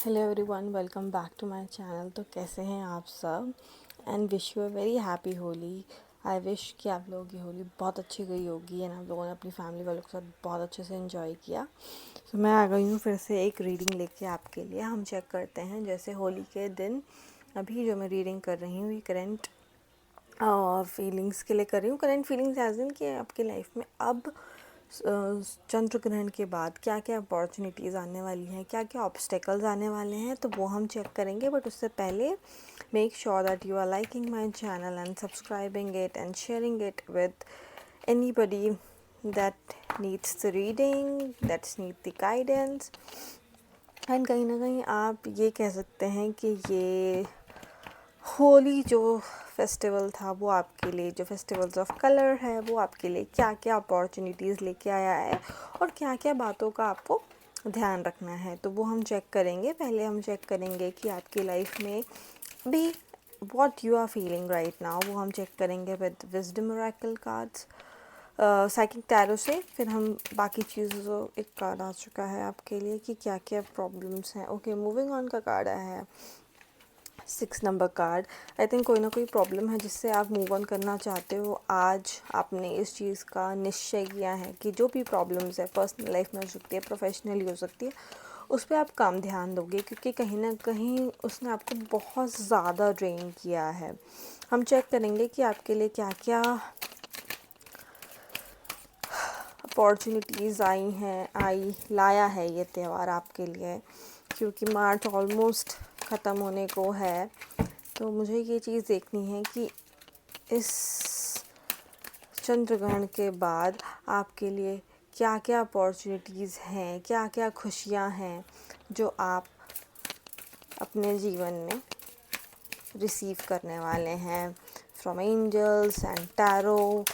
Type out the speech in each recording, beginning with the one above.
Hello everyone, welcome back to my channel. तो कैसे हैं आप सब and wish you a very happy Holi. I wish कि आप लोगों की होली बहुत अच्छी गई होगी एंड आप लोगों ने अपनी फैमिली वालों के साथ बहुत अच्छे से एंजॉय किया। तो मैं आ गई हूँ फिर से एक रीडिंग लेके आपके लिए। हम चेक करते हैं जैसे होली के दिन अभी जो मैं रीडिंग कर रही हूँ ये करेंट फीलिंग्स के लिए कर रही हूँ। करेंट फीलिंग्स एज इन कि आपकी लाइफ में अब चंद्र ग्रहण के बाद क्या क्या अपॉर्चुनिटीज़ आने वाली हैं, क्या क्या ऑब्स्टेकल्स आने वाले हैं, तो वो हम चेक करेंगे। बट उससे पहले make sure that you are liking my channel and subscribing it and sharing it with anybody that needs the reading, that's need the guidance. And कहीं ना कहीं आप ये कह सकते हैं कि ये होली जो फेस्टिवल था वो आपके लिए, जो फेस्टिवल्स ऑफ कलर है वो आपके लिए क्या क्या अपॉर्चुनिटीज़ लेके आया है और क्या क्या बातों का आपको ध्यान रखना है, तो वो हम चेक करेंगे। पहले हम चेक करेंगे कि आपकी लाइफ में भी what you are feeling right now, वो हम चेक करेंगे with wisdom oracle cards psychic tarot से। फिर हम बाकी चीज़ों, एक कार्ड आ चुका है आपके लिए कि क्या क्या प्रॉब्लम्स हैं। ओके, मूविंग ऑन का कार्ड आया है 6 नंबर कार्ड। आई थिंक कोई ना कोई प्रॉब्लम है जिससे आप मूव ऑन करना चाहते हो। आज आपने इस चीज़ का निश्चय किया है कि जो भी प्रॉब्लम्स है, पर्सनल लाइफ में हो सकती है, प्रोफेशनली हो सकती है, उस पर आप कम ध्यान दोगे क्योंकि कहीं ना कहीं उसने आपको बहुत ज़्यादा ड्रेन किया है। हम चेक करेंगे कि आपके लिए क्या क्या अपॉर्चुनिटीज़ लाया है ये त्यौहार आपके लिए, क्योंकि मार्च ऑलमोस्ट ख़त्म होने को है। तो मुझे ये चीज़ देखनी है कि इस चंद्र ग्रहण के बाद आपके लिए क्या क्या अपॉर्चुनिटीज़ हैं, क्या क्या खुशियां हैं जो आप अपने जीवन में रिसीव करने वाले हैं from angels and tarot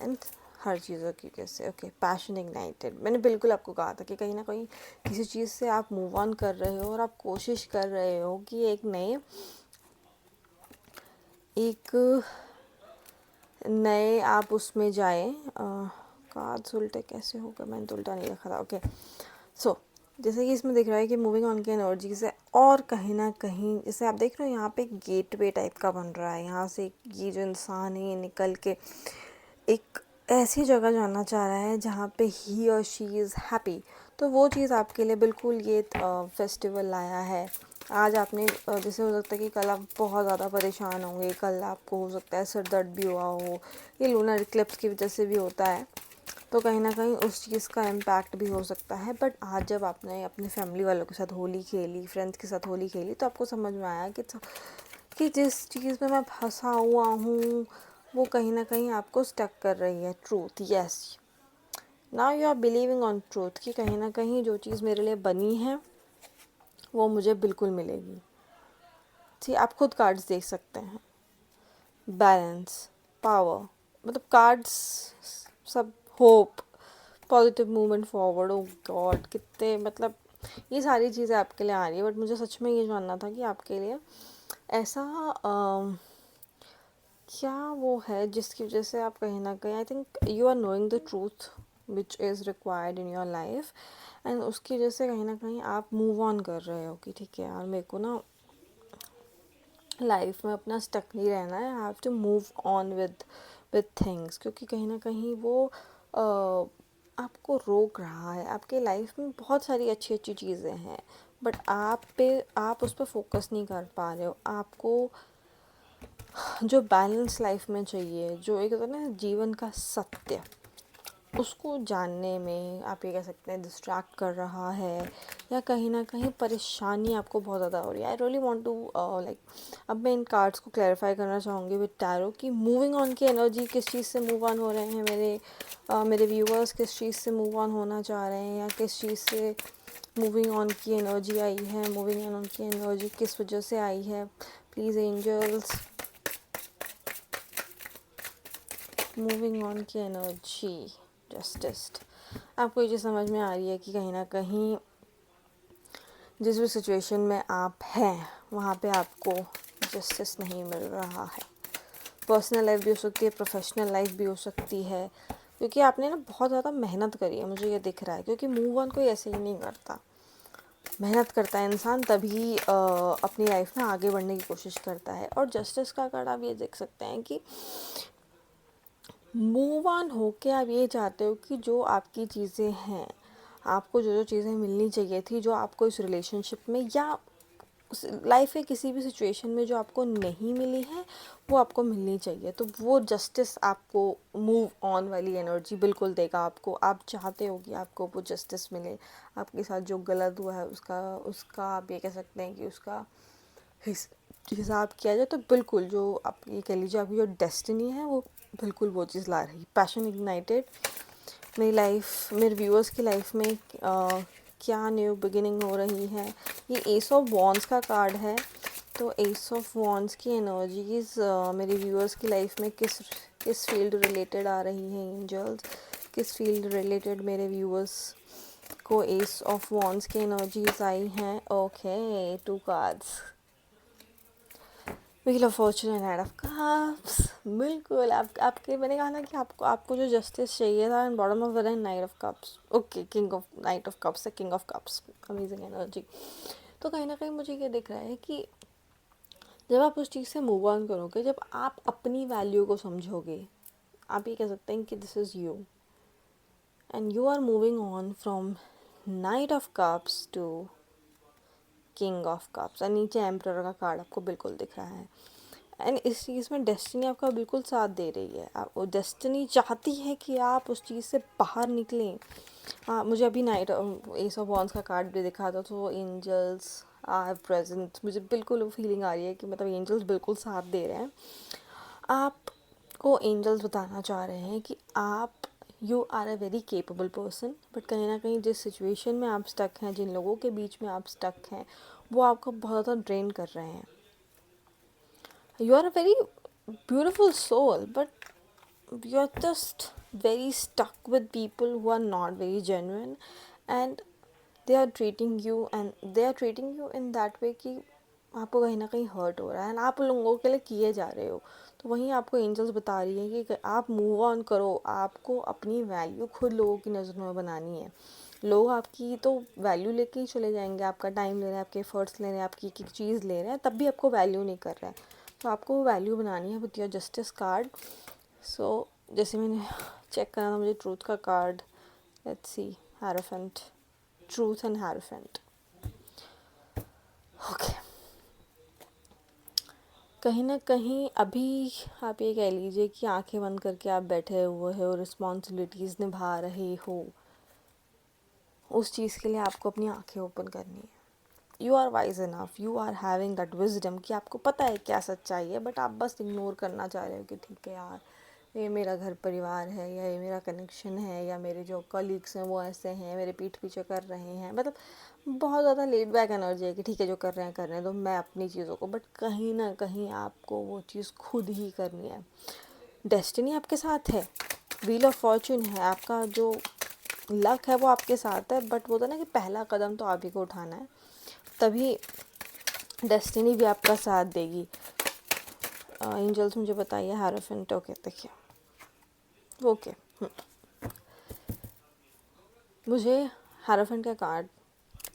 and हर चीज़ों की वजह से। Okay, passion ignited. मैंने बिल्कुल आपको कहा था कि कहीं ना कहीं किसी चीज़ से आप मूव ऑन कर रहे हो और आप कोशिश कर रहे हो कि एक नए आप उसमें जाएं। कार्ड्स उल्टे कैसे होगा, मैंने तो उल्टा नहीं रखा था। ओके, सो जैसे कि इसमें दिख रहा है कि मूविंग ऑन की एनर्जी से, और कहीं ना कहीं जैसे आप देख रहे हो यहाँ पे एक गेटवे टाइप का बन रहा है। यहाँ से ये जो इंसान है ये निकल के एक ऐसी जगह जाना चाह रहा है जहाँ पे ही और शी इज़ हैप्पी। तो वो चीज़ आपके लिए बिल्कुल ये फेस्टिवल लाया है। आज आपने जैसे हो सकता है कि कल आप बहुत ज़्यादा परेशान होंगे, कल आपको हो सकता है सिर दर्द भी हुआ हो, ये लूनर इक्लिप्स की वजह से भी होता है, तो कहीं ना कहीं उस चीज़ का इम्पैक्ट भी हो सकता है। बट आज जब आपने अपने फैमिली वालों के साथ होली खेली, फ्रेंड्स के साथ होली खेली, तो आपको समझ में आया कि जिस चीज़ में मैं फंसा हुआ हूँ वो कहीं ना कहीं आपको स्टक कर रही है। Truth, yes, now you are believing on truth कि कहीं ना कहीं जो चीज़ मेरे लिए बनी है वो मुझे बिल्कुल मिलेगी। ठीक, आप खुद कार्ड्स देख सकते हैं। बैलेंस, पावर, मतलब कार्ड्स सब, होप, पॉजिटिव मूवमेंट फॉरवर्ड। ओ गॉड, कितने मतलब ये सारी चीज़ें आपके लिए आ रही है। बट मुझे सच में ये जानना था कि आपके लिए ऐसा क्या वो है जिसकी वजह से आप कहीं ना कहीं, I think you are knowing the truth which is required in your life, and उसकी वजह से कहीं ना कहीं आप मूव ऑन कर रहे हो कि ठीक है यार, मेरे को ना लाइफ में अपना स्टक नहीं रहना है, I have to move on with things, क्योंकि कहीं ना कहीं वो आपको रोक रहा है। आपके लाइफ में बहुत सारी अच्छी अच्छी चीज़ें हैं बट आप उस पर फोकस नहीं कर पा रहे हो। आपको जो बैलेंस लाइफ में चाहिए, जो एक होता है ना जीवन का सत्य, उसको जानने में आप ये कह सकते हैं डिस्ट्रैक्ट कर रहा है, या कहीं ना कहीं परेशानी आपको बहुत ज़्यादा हो रही है। I really want to like, अब मैं इन कार्ड्स को क्लैरिफाई करना चाहूँगी विद टैरो कि मूविंग ऑन की एनर्जी किस चीज़ से मूव ऑन हो रहे हैं मेरे व्यूअर्स, किस चीज़ से मूव ऑन होना चाह रहे हैं, या किस चीज़ से मूविंग ऑन की एनर्जी आई है, मूविंग ऑन की एनर्जी किस वजह से आई है। प्लीज़ एंजल्स, मूविंग ऑन की एनर्जी, जस्टिस। आपको ये चीज़ समझ में आ रही है कि कहीं ना कहीं जिस भी सिचुएशन में आप हैं वहाँ पे आपको जस्टिस नहीं मिल रहा है। पर्सनल लाइफ भी हो सकती है, प्रोफेशनल लाइफ भी हो सकती है, क्योंकि आपने ना बहुत ज़्यादा मेहनत करी है, मुझे ये दिख रहा है, क्योंकि मूव ऑन कोई ऐसे ही नहीं करता। मेहनत करता है इंसान तभी अपनी लाइफ में आगे बढ़ने की कोशिश करता है। और जस्टिस का कार्ड आप ये देख सकते हैं कि मूव ऑन होके आप ये चाहते हो कि जो आपकी चीज़ें हैं, आपको जो जो चीज़ें मिलनी चाहिए थी, जो आपको इस रिलेशनशिप में या लाइफ के किसी भी सिचुएशन में जो आपको नहीं मिली है, वो आपको मिलनी चाहिए। तो वो जस्टिस आपको मूव ऑन वाली एनर्जी बिल्कुल देगा आपको। आप चाहते हो कि आपको वो जस्टिस मिले, आपके साथ जो गलत हुआ है उसका उसका आप ये कह सकते हैं कि उसका हिसाब किया जाए। तो बिल्कुल जो आप ये कह लीजिए आपकी जो डेस्टिनी है वो बिल्कुल वो चीज़ ला रही। पैशन इग्नाइटेड मेरी लाइफ, मेरे व्यूअर्स की लाइफ में क्या न्यू बिगिनिंग हो रही है। ये एस ऑफ वॉन्ड्स का कार्ड है। तो एस ऑफ वॉन्ड्स की एनर्जीज मेरे व्यूअर्स की लाइफ में किस किस फील्ड रिलेटेड आ रही हैं एंजल्स, किस फील्ड रिलेटेड मेरे व्यूअर्स को एस ऑफ वॉन्ड्स की एनर्जीज आई हैं। Okay, 2 cards, wheel of Fortune and night of cups. बिल्कुल आपके मैंने कहा ना कि आपको जो जस्टिस चाहिए था, and bottom of the knight of cups. Okay, king of knight of cups है, king of cups, amazing energy. तो कहीं ना कहीं मुझे ये दिख रहा है कि जब आप उस चीज़ से मूव ऑन करोगे, जब आप अपनी वैल्यू को समझोगे, आप ये कह सकते हैं कि this is you and you are moving on from knight of cups to king of cups. और नीचे एम्परर का कार्ड आपको बिल्कुल दिख रहा है। एंड इस चीज़ में डेस्टिनी आपका बिल्कुल साथ दे रही है। आप वो डेस्टिनी चाहती है कि आप उस चीज़ से बाहर निकलें। मुझे अभी नाइट एस ऑफ वॉन्ड्स का कार्ड भी दिखा था, तो एंजल्स आर प्रेजेंट। मुझे बिल्कुल वो फीलिंग आ रही है कि मतलब एंजल्स बिल्कुल साथ दे रहे हैं। आपको एंजल्स बताना चाह रहे हैं कि आप you are a very capable person, but कहीं ना कहीं जिस सिचुएशन में आप स्टक हैं, जिन लोगों के बीच में आप स्टक हैं, वो आपको बहुत ज़्यादा ड्रेन कर रहे हैं। You are a very beautiful soul, but you're just very stuck with people who are not very genuine, and they are treating you in that way कि आपको कहीं ना कहीं हर्ट हो रहा है, एंड आप उन लोगों के लिए किए जा रहे हो। तो वहीं आपको एंजल्स बता रही है कि आप मूव ऑन करो। आपको अपनी वैल्यू खुद लोगों की नज़रों में बनानी है। लोग आपकी तो वैल्यू लेके ही चले जाएंगे, आपका टाइम ले रहे हैं, आपके एफर्ट्स ले रहे हैं, आपकी एक एक चीज़ ले रहे हैं, तब भी आपको वैल्यू नहीं कर रहे हैं। तो आपको वैल्यू बनानी है विद योर जस्टिस कार्ड। सो जैसे मैंने चेक करा था, मुझे ट्रूथ का card, let's see, hierophant, truth and hierophant. Okay, कहीं ना कहीं अभी आप ये कह लीजिए कि आंखें बंद करके आप बैठे हुए हो, रिस्पॉन्सिबिलिटीज़ निभा रहे हो। उस चीज़ के लिए आपको अपनी आंखें ओपन करनी है। You are wise enough, you are having that wisdom कि आपको पता है क्या सच्चाई है, बट आप बस इग्नोर करना चाह रहे हो कि ठीक है यार, ये मेरा घर परिवार है, या ये मेरा कनेक्शन है, या मेरे जो कलीग्स हैं वो ऐसे हैं, मेरे पीठ पीछे कर रहे हैं। मतलब बहुत ज़्यादा लेड बैक एनर्जी है कि ठीक है जो कर रहे हैं तो मैं अपनी चीज़ों को, बट कहीं ना कहीं आपको वो चीज़ खुद ही करनी है। डेस्टिनी आपके साथ है, व्हील ऑफ फॉर्चून है, आपका जो लक है वो आपके साथ है, बट वो तो ना कि पहला कदम तो आप ही को उठाना है, तभी डेस्टिनी भी आपका साथ देगी। एंजल्स मुझे बताइए हैरोफेंट। ओके, देखिए, ओके, मुझे हैरोफेंट का कार्ड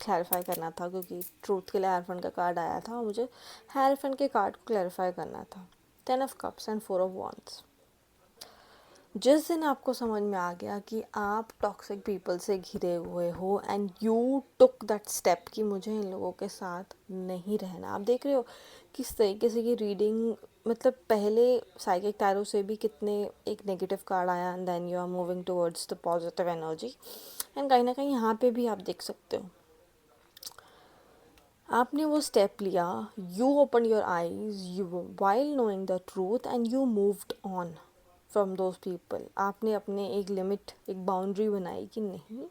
क्लैरिफाई करना था, क्योंकि ट्रूथ के लिए हैरोफेंट का कार्ड आया था और मुझे हैरोफेंट के कार्ड को क्लैरिफाई करना था। 10 of cups and 4 of wands. जिस दिन आपको समझ में आ गया कि आप टॉक्सिक पीपल से घिरे हुए हो, and you took that step कि मुझे इन लोगों के साथ नहीं रहना। आप देख रहे हो किस तरीके से ये रीडिंग, मतलब पहले साइकिक टैरो से भी कितने एक नेगेटिव कार्ड आया, and then you are moving towards the positive energy. And कहीं ना कहीं यहाँ पे भी आप देख सकते हो, आपने वो स्टेप लिया, you open your eyes, you while knowing the truth, and you moved on from those people. आपने अपने एक लिमिट, एक बाउंड्री बनाई कि नहीं,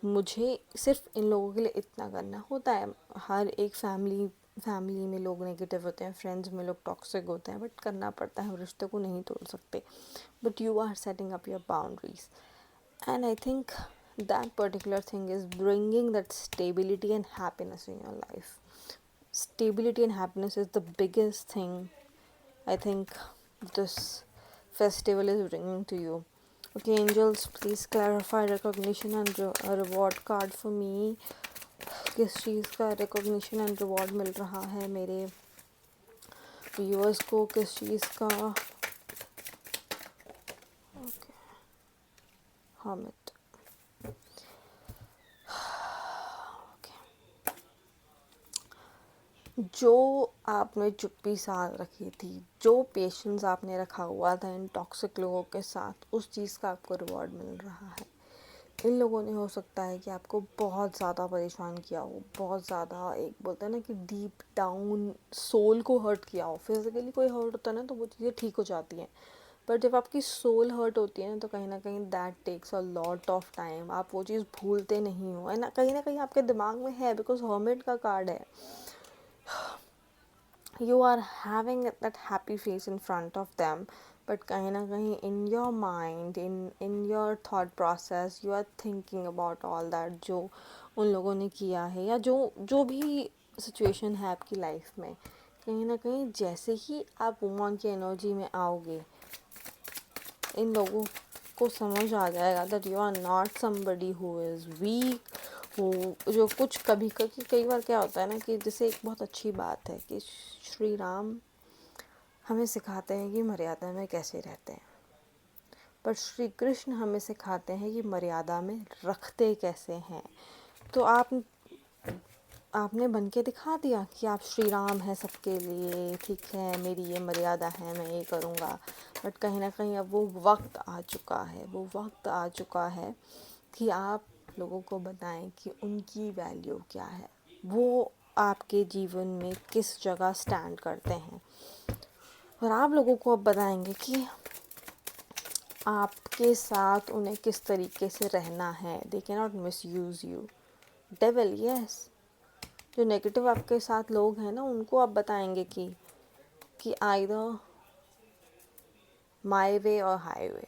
मुझे सिर्फ इन लोगों के लिए इतना करना होता है। हर एक फैमिली में लोग नेगेटिव होते हैं, फ्रेंड्स में लोग टॉक्सिक होते हैं, बट करना पड़ता है, हम रिश्ते को नहीं तोड़ सकते। But you are setting up your boundaries, and I think that particular thing is bringing that stability and happiness in your life. Stability and happiness is the biggest thing I think this festival is bringing to you. Okay, angels, please clarify recognition and a reward card for me. किस चीज़ का recognition and reward मिल रहा है मेरे viewers को, किस चीज़ का। Okay, hermit. जो आपने चुप्पी साध रखी थी, जो पेशेंस आपने रखा हुआ था इन टॉक्सिक लोगों के साथ, उस चीज़ का आपको रिवॉर्ड मिल रहा है। इन लोगों ने हो सकता है कि आपको बहुत ज़्यादा परेशान किया हो, बहुत ज़्यादा, एक बोलते हैं ना कि डीप डाउन सोल को हर्ट किया हो। फिजिकली कोई हर्ट होता है ना तो वो चीज़ें ठीक हो जाती हैं, पर जब आपकी सोल हर्ट होती है ना तो कहीं ना कहीं that takes a lot of time. आप वो चीज़ भूलते नहीं हो, है ना कहीं आपके दिमाग में है, बिकॉज हर्मिट का कार्ड है। You are having that happy face in front of them, but कहीं ना कहीं in your mind, in your thought process, you are thinking about all that जो उन लोगों ने किया है, या जो भी सिचुएशन है आपकी लाइफ में। कहीं ना कहीं जैसे ही आप वुमन की एनर्जी में आओगे, इन लोगों को समझ आ जाएगा that you are not somebody who is weak, हो जो कुछ कभी कई बार क्या होता है ना कि जैसे एक बहुत अच्छी बात है कि श्री राम हमें सिखाते हैं कि मर्यादा में कैसे रहते हैं, पर श्री कृष्ण हमें सिखाते हैं कि मर्यादा में रखते कैसे हैं। तो आपने बन के दिखा दिया कि आप श्री राम हैं सबके लिए, ठीक है मेरी ये मर्यादा है, मैं ये करूँगा। बट कहीं ना कहीं अब वो वक्त आ चुका है, वो वक्त आ चुका है कि आप लोगों को बताएं कि उनकी वैल्यू क्या है, वो आपके जीवन में किस जगह स्टैंड करते हैं। और आप लोगों को अब बताएंगे कि आपके साथ उन्हें किस तरीके से रहना है। They can not miss use you. Devil, yes, जो नेगेटिव आपके साथ लोग हैं ना, उनको आप बताएंगे कि आइदर माई वे और हाईवे।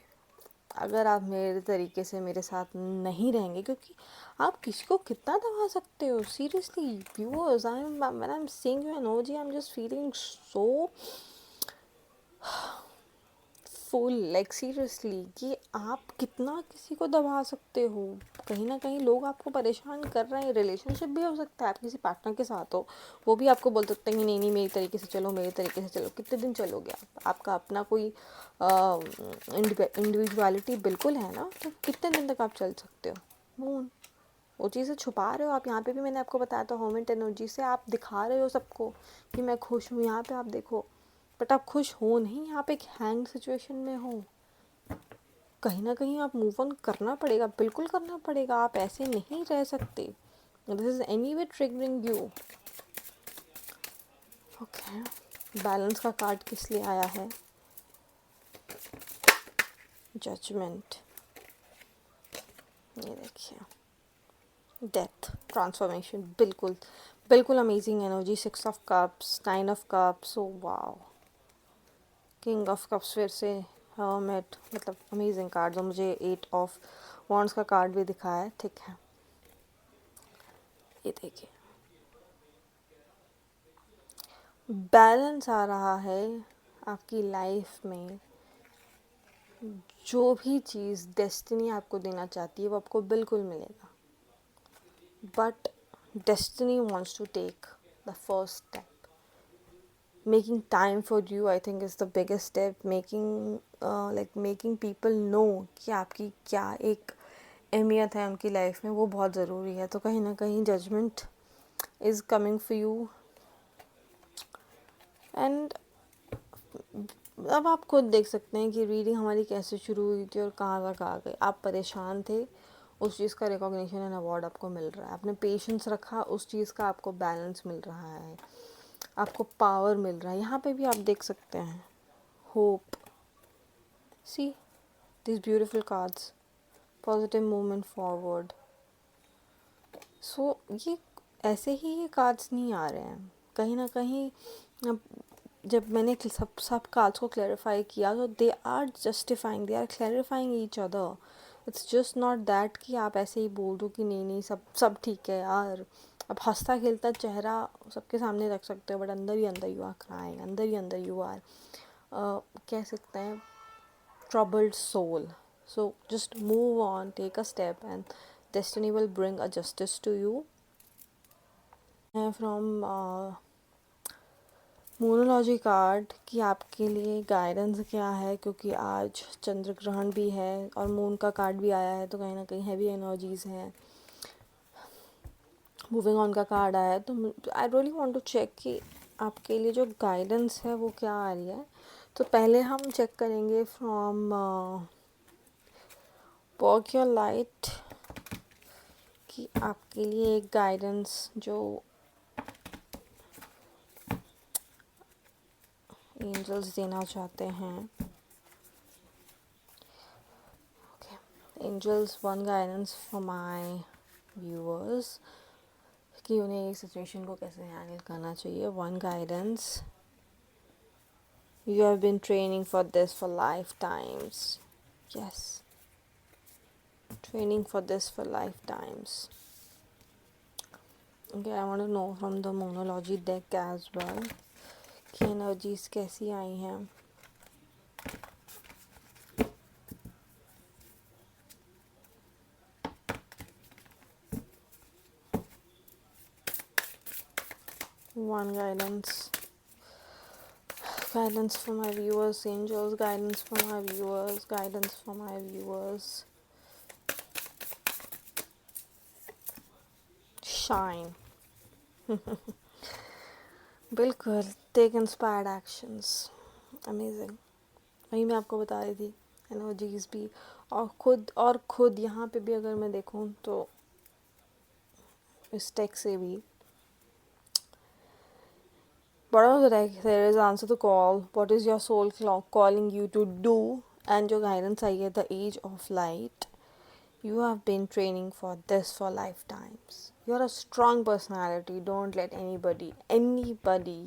अगर आप मेरे तरीके से मेरे साथ नहीं रहेंगे, क्योंकि आप किसी को कितना दबा सकते हो। Seriously viewers, when I am seeing you energy, I am just feeling so full, like seriously, कि आप कितना किसी को दबा सकते हो। कहीं ना कहीं लोग आपको परेशान कर रहे हैं। रिलेशनशिप भी हो सकता है, आप किसी पार्टनर के साथ हो, वो भी आपको बोल सकते हैं कि नहीं मेरी तरीके से चलो, मेरे तरीके से चलो। कितने दिन चलोगे आप? आपका अपना कोई इंडिविजुअलिटी बिल्कुल है ना, तो कितने दिन तक आप चल सकते हो। मून, वो चीज़ें छुपा रहे हो आप। यहाँ पे भी मैंने आपको बताया था, होमेंट एनर्जी से आप दिखा रहे हो सबको कि मैं खुश हूँ। यहाँ पे आप देखो, बट आप खुश हो नहीं, आप एक हैंग सिचुएशन में हो। कहीं ना कहीं आप मूव ऑन करना पड़ेगा, बिल्कुल करना पड़ेगा। आप ऐसे नहीं रह सकते। This is any way triggering you. Okay, balance का कार्ड किस लिए आया है? जजमेंट, ये देखिए, डेथ, ट्रांसफॉर्मेशन, बिल्कुल बिल्कुल amazing energy. 6 of cups, 9 of cups, oh wow, king of cups, फिर से हर्मिट, मतलब अमेजिंग कार्ड। और मुझे 8 ऑफ वॉन्ड्स का कार्ड भी दिखा है, ठीक है। ये देखिए, बैलेंस आ रहा है आपकी लाइफ में। जो भी चीज़ डेस्टिनी आपको देना चाहती है वो आपको बिल्कुल मिलेगा, but destiny wants to take the first step. Making time for you, I think, is the biggest step. Making people know कि आपकी क्या एक अहमियत है उनकी लाइफ में, वो बहुत ज़रूरी है। तो कहीं ना कहीं judgement is coming for you. And अब आप खुद देख सकते हैं कि रीडिंग हमारी कैसे शुरू हुई थी और कहाँ तक आ गई। आप परेशान थे, उस चीज़ का रिकॉग्निशन एंड अवार्ड आपको मिल रहा है। आपने पेशेंस रखा, उस चीज़ का आपको बैलेंस मिल रहा है, आपको पावर मिल रहा है। यहाँ पे भी आप देख सकते हैं hope, see this beautiful cards, positive movement forward. So ये ऐसे ही ये कार्ड्स नहीं आ रहे हैं। कहीं ना कहीं अब जब मैंने सब कार्ड्स को क्लैरिफाई किया, तो they are justifying, they are clarifying each other. It's just not that कि आप ऐसे ही बोल दो कि नहीं नहीं सब सब ठीक है यार। अब हंसता खेलता चेहरा सबके सामने रख सकते हो, बट अंदर ही अंदर यू आर क्राइंग, अंदर ही अंदर यू आर कह सकते हैं troubled soul. So just move on, take a step, and destiny will bring a justice to you. From मोनोलॉजी कार्ड कि आपके लिए गाइडेंस क्या है, क्योंकि आज चंद्र ग्रहण भी है और मून का कार्ड भी आया है, तो कहीं ना कहीं हैवी एनर्जीज़ हैं। मूविंग ऑन का कार्ड आया है, तो I really want to check कि आपके लिए जो गाइडेंस है वो क्या आ रही है। तो पहले हम चेक करेंगे फ्रॉम वर्क योर लाइट कि आपके लिए एक गाइडेंस जो एंजल्स देना चाहते हैं। Angels one guidance for my viewers कि उन्हें इस सिचुएशन को कैसे हैंडल करना चाहिए। One guidance, you have been training for this for lifetimes. Yes, training for this for lifetimes. Okay, I want to know from the monology deck as well कि energies कैसी आई हैं। One guidance for my viewers, angels, guidance for my viewers, guidance for my viewers. Shine. बिल्कुल, take inspired actions, amazing. वही मैं आपको बता रही थी, एनर्जीज भी और खुद यहाँ पे भी अगर मैं देखूँ तो इस टेक से भी bottom of the deck there is answer to call, what is your soul calling you to do, and your guidance आई है the age of light. You have been training for this for lifetimes. You're a strong personality. Don't let anybody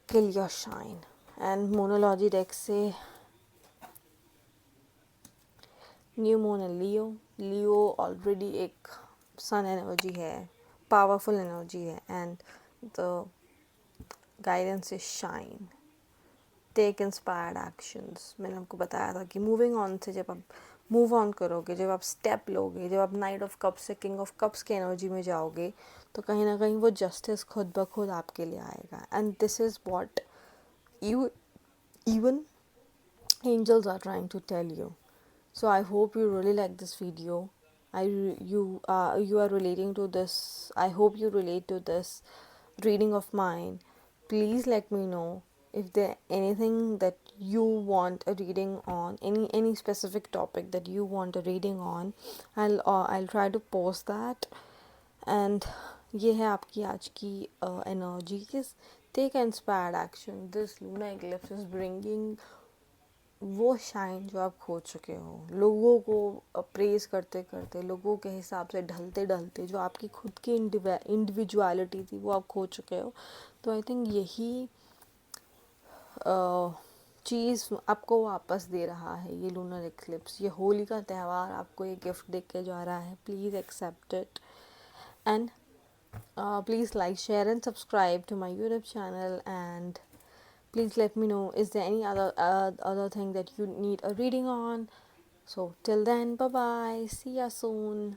kill your shine. And monology deck से new moon है Leo already एक sun energy है, powerful energy है, and the guidance is shine, take inspired actions. मैंने आपको बताया था कि मूविंग ऑन से जब आप मूव ऑन करोगे, जब आप स्टेप लोगे, जब आप नाइट ऑफ कप्स से किंग ऑफ कप्स की एनर्जी में जाओगे, तो कहीं ना कहीं वो जस्टिस खुद ब खुद आपके लिए आएगा। And this is what you even angels are trying to tell you. So I hope you really like this video. You are relating to this. I hope you relate to this reading of mine. Please let me know if there anything that you want a reading on, any specific topic that you want a reading on. I'll try to post that. And ये है आपकी आज की energies. Take inspired action. This lunar eclipse is bringing वो shine जो आप खो चुके हो, लोगों को प्रेज करते करते, लोगों के हिसाब से ढलते ढलते जो आपकी खुद की इंडिविजुअलिटी थी वो आप खो चुके हो। तो आई थिंक यही चीज़ आपको वापस दे रहा है ये लूनर एक्लिप्स। ये होली का त्यौहार आपको ये गिफ्ट दे के जा रहा है। Please accept it and please like, share and subscribe to my YouTube channel, and please let me know is there any other thing that you need a reading on. So till then, bye bye, see ya soon.